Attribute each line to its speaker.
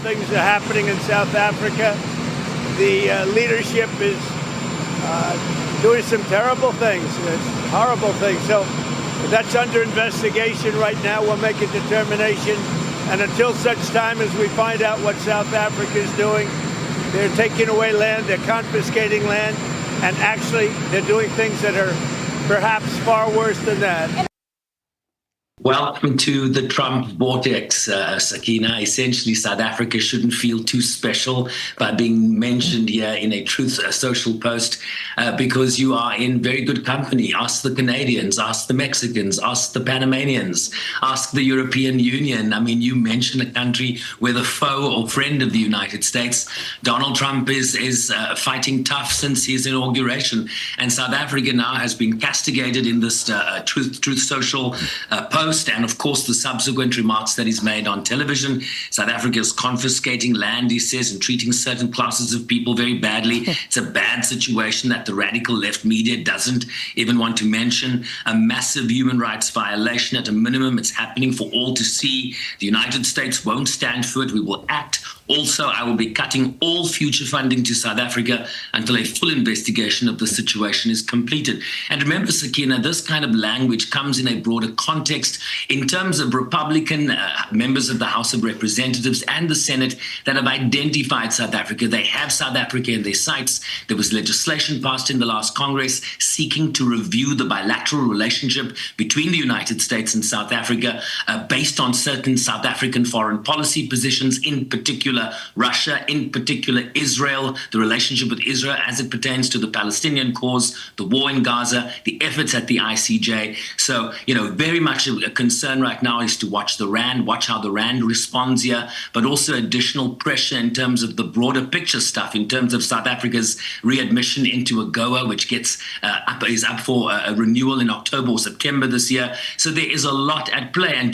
Speaker 1: things are happening in South Africa. The leadership is doing some terrible things, horrible things. So that's under investigation right now. We'll make a determination. And until such time as we find out what South Africa is doing, they're taking away land, they're confiscating land, and actually they're doing things that are perhaps far worse than that.
Speaker 2: Welcome to the Trump vortex, Sakina. Essentially, South Africa shouldn't feel too special by being mentioned here in a Truth Social post because you are in very good company. Ask the Canadians, ask the Mexicans, ask the Panamanians, ask the European Union. I mean, you mention a country where the foe or friend of the United States, Donald Trump, is fighting tough since his inauguration. And South Africa now has been castigated in this Truth Social post. And of course, the subsequent remarks that he's made on television. South Africa is confiscating land, he says, and treating certain classes of people very badly. It's a bad situation that the radical left media doesn't even want to mention. A massive human rights violation at a minimum. It's happening for all to see. The United States won't stand for it. We will act. Also, I will be cutting all future funding to South Africa until a full investigation of the situation is completed. And remember, Sakina, this kind of language comes in a broader context in terms of Republican members of the House of Representatives and the Senate that have identified South Africa. They have South Africa in their sights. There was legislation passed in the last Congress seeking to review the bilateral relationship between the United States and South Africa based on certain South African foreign policy positions, in particular Russia, in particular Israel, the relationship with Israel as it pertains to the Palestinian cause, the war in Gaza, the efforts at the ICJ. So, very much a concern right now is to watch the Rand, watch how the Rand responds here, but also additional pressure in terms of the broader picture stuff, in terms of South Africa's readmission into AGOA, which is up for a renewal in October or September this year. So there is a lot at play. And